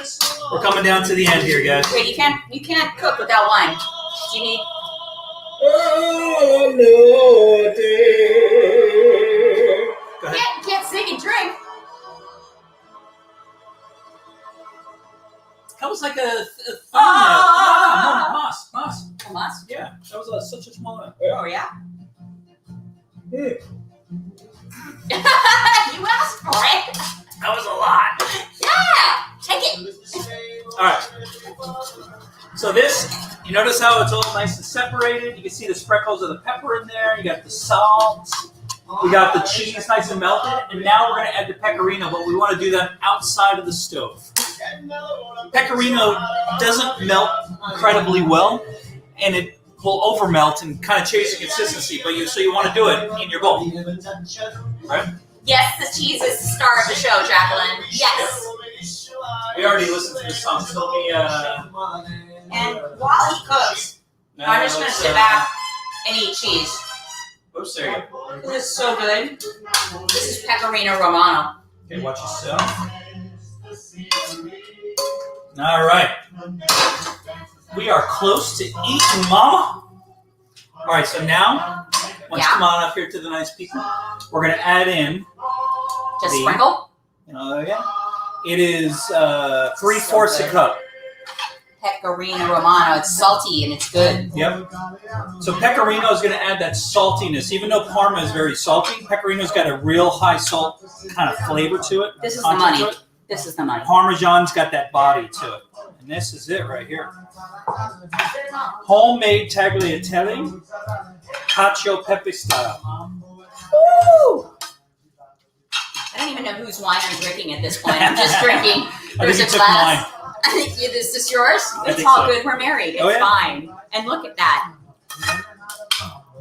We're coming down to the end here, guys. Wait, you can't cook without wine. Do you need? Go ahead. Can't sing and drink. That was like a Moss. Almost. Yeah, that was such a small one. Oh yeah. You asked for it. That was a lot. Yeah. Take it. All right. So this, you notice how it's all nice and separated. You can see the sprinkles of the pepper in there. You got the salt. We got the cheese nice and melted. And now we're going to add the pecorino, but we want to do that outside of the stove. Pecorino doesn't melt incredibly well, and it will over melt and kind of change the consistency. But so you want to do it in your bowl, right? Yes, the cheese is the star of the show, Jacqueline. Yes. We already listened to this song. So let me. And while he cooks, I'm just gonna sit back and eat cheese. Oops, there you go. This is so good. This is pecorino romano. Okay, watch yourself. All right. We are close to eating, Mama. All right, so now, once you come on up here to the nice people, we're going to add in. Just sprinkle? Oh, yeah. It is 3/4 a cup. Pecorino romano. It's salty and it's good. Yep. So pecorino is going to add that saltiness. Even though Parma is very salty, pecorino's got a real high salt kind of flavor to it. This is the money. This is the money. Parmesan's got that body to it. And this is it right here. Homemade tagliatelle, cacio pepe style. Woo! I don't even know whose wine I'm drinking at this point. I'm just drinking. There's you a took glass. mine. I think is this yours? I It's think all so. good. We're married. It's Oh, yeah? fine. And look at that.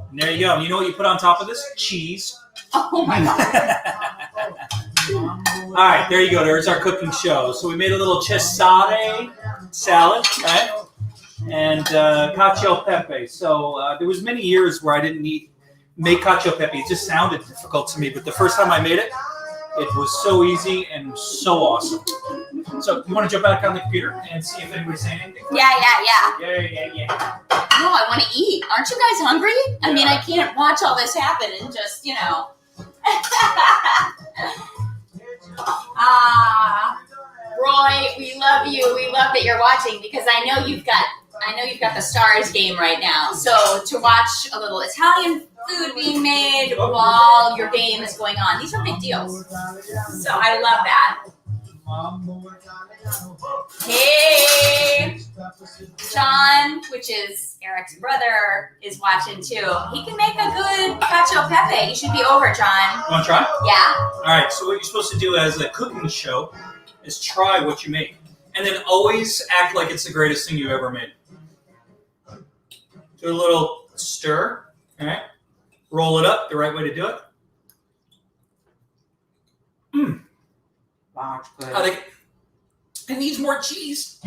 And there you go. You know what you put on top of this? Cheese. Oh my god. All right, there you go. There's our cooking show. So we made a little cesare salad, right? And cacio pepe. So there was many years where I didn't make cacio pepe. It just sounded difficult to me. But the first time I made it, it was so easy and so awesome. So you want to jump back on the computer and see if anybody's saying anything? Yeah. Yeah. No, I want to eat. Aren't you guys hungry? I mean, I can't watch all this happen and just, Roy, we love you. We love that you're watching because I know you've got the Stars game right now. So to watch a little Italian food being made while your game is going on, these are big deals. So I love that. Hey, John, which is Eric's brother, is watching too. He can make a good cacio pepe. You should be over, John. Want to try? Yeah. All right, so what you're supposed to do as a cooking show is try what you make. And then always act like it's the greatest thing you ever made. Do a little stir, all right? Roll it up, the right way to do it. Wow, it's good. I think it needs more cheese.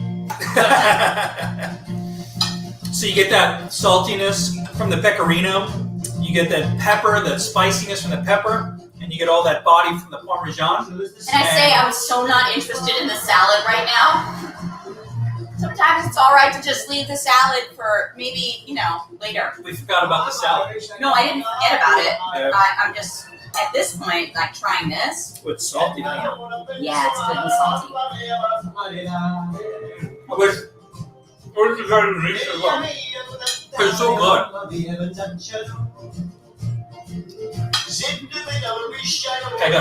So you get that saltiness from the pecorino. You get that pepper, that spiciness from the pepper. And you get all that body from the Parmesan. And I say I'm so not interested in the salad right now. Sometimes it's all right to just leave the salad for maybe, later. We forgot about the salad. No, I didn't forget about it. Yeah. I'm just, at this point, like trying this. With salty. Yeah, it's good and salty. I wish you tried to mix it as well. It's so good. Okay, go.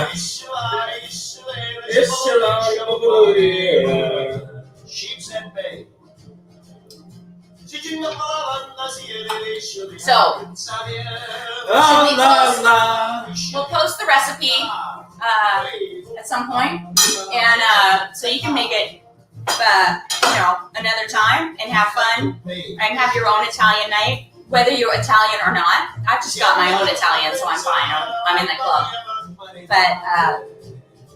So, we'll post the recipe at some point, and so you can make it, another time and have fun and have your own Italian night, whether you're Italian or not. I've just got my own Italian, so I'm fine. I'm in the club. But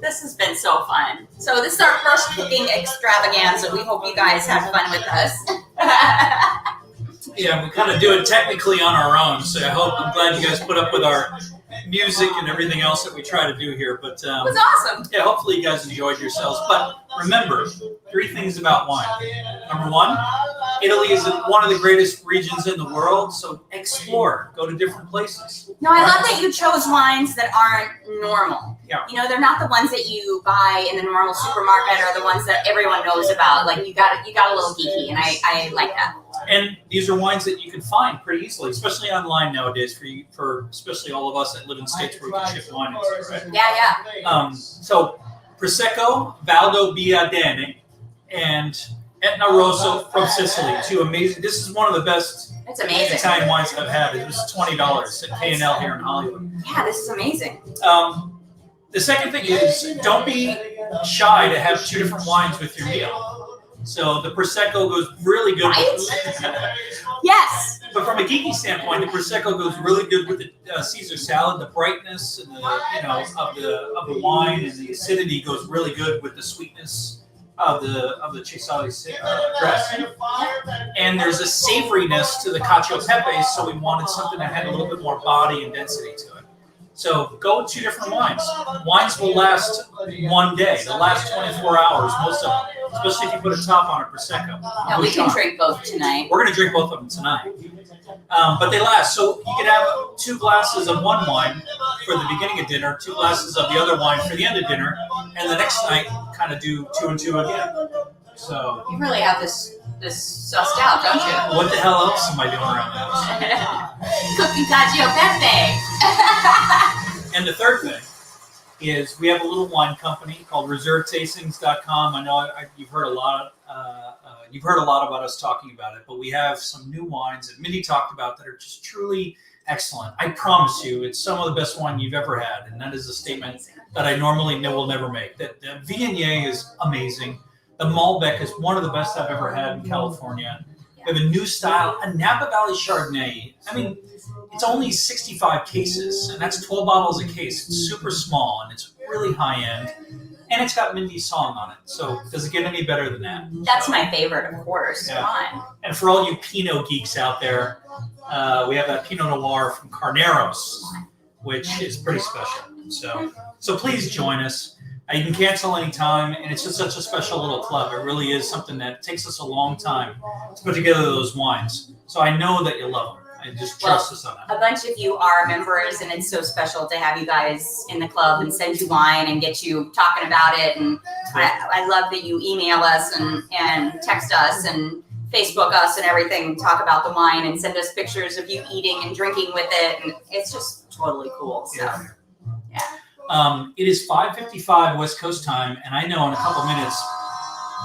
this has been so fun. So this is our first cooking extravaganza. We hope you guys had fun with us. Yeah, we kind of do it technically on our own, so I'm glad you guys put up with our music and everything else that we try to do here. But It was awesome. yeah, hopefully you guys enjoyed yourselves. But remember, 3 things about wine. Number 1, Italy is one of the greatest regions in the world, so explore. Go to different places. No, I love that you chose wines that aren't normal. Yeah. They're not the ones that you buy in the normal supermarket or the ones that everyone knows about. Like you got a little geeky, and I like that. And these are wines that you can find pretty easily, especially online nowadays for especially all of us that live in states where we can ship wine into, right? Yeah. So Prosecco, Valdobbiadene, and Etna Rosso from Sicily. 2 amazing. This is one of the best It's amazing. Italian wines I've had. It was $20 at K&L here in Hollywood. Yeah, this is amazing. The second thing is don't be shy to have 2 different wines with your meal. So the Prosecco goes really good. Right? Yes. But from a geeky standpoint, the Prosecco goes really good with the Caesar salad. The brightness and of the wine and the acidity goes really good with the sweetness of the Cesare dressing. And there's a savoriness to the cacio pepe, so we wanted something that had a little bit more body and density to it. So go with 2 different wines. Wines will last one day. They'll last 24 hours, most of them, especially if you put a top on a Prosecco. No, we can drink both tonight. We're going to drink both of them tonight. But they last. So you can have 2 glasses of one wine for the beginning of dinner, 2 glasses of the other wine for the end of dinner, and the next night kind of do 2 and 2 again. So You really have this sussed out, don't you? what the hell else am I doing around the house? Cooking cacio pepe. And the third thing is we have a little wine company called ReserveTastings.com. I know you've heard a lot. You've heard a lot about us talking about it, but we have some new wines that Mindi talked about that are just truly excellent. I promise you, it's some of the best wine you've ever had, and that is a statement that I normally will never make. That the Viognier is amazing. The Malbec is one of the best I've ever had in California. We have a new style, a Napa Valley Chardonnay. I mean, it's only 65 cases, and that's 12 bottles a case. It's super small, and it's really high end. And it's got Mindy's song on it. So does it get any better than that? That's my favorite, of course. Yeah. Come on. And for all you Pinot geeks out there, we have that Pinot Noir from Carneros, which is pretty special. So please join us. You can cancel anytime, and it's just such a special little club. It really is something that takes us a long time to put together those wines. So I know that you love them. And just trust us on that. A bunch of you are members, and it's so special to have you guys in the club and send you wine and get you talking about it. And I love that you email us and text us and Facebook us and everything, talk about the wine and send us pictures of you eating and drinking with it. And it's just totally cool. So, yeah. It is 5:55 West Coast time, and I know in a couple minutes,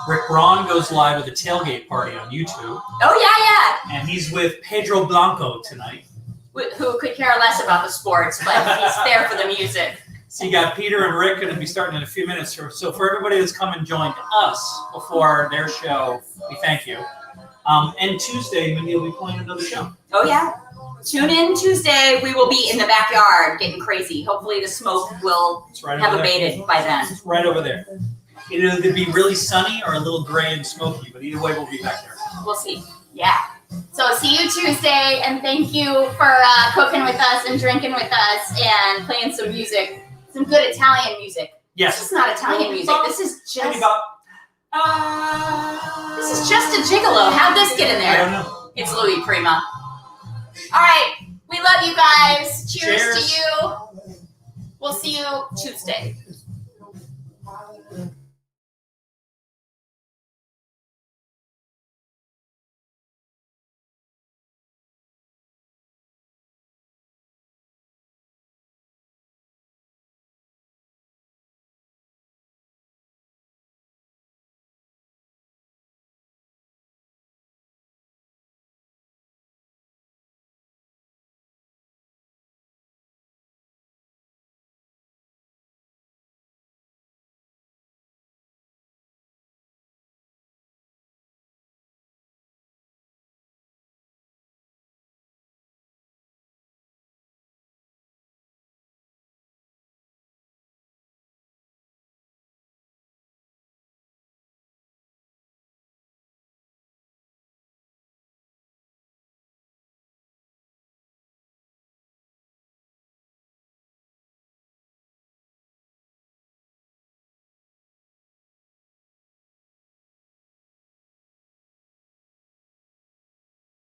Rick Braun goes live with a tailgate party on YouTube. Oh, yeah. And he's with Pedro Blanco tonight. Who could care less about the sports, but he's there for the music. So you got Peter and Rick going to be starting in a few minutes. So for everybody that's come and joined us before their show, we thank you. And Tuesday, Mindy will be playing another show. Oh, yeah. Tune in Tuesday. We will be in the backyard getting crazy. Hopefully the smoke will have abated by then. It's right over there. It'll either be really sunny or a little gray and smoky, but either way, we'll be back there. We'll see. Yeah. So see you Tuesday, and thank you for cooking with us and drinking with us and playing some music, some good Italian music. Yes. This is not Italian music. This is just a gigolo. How'd this get in there? I don't know. It's Loius Prima. All right. We love you guys. Cheers to you. We'll see you Tuesday.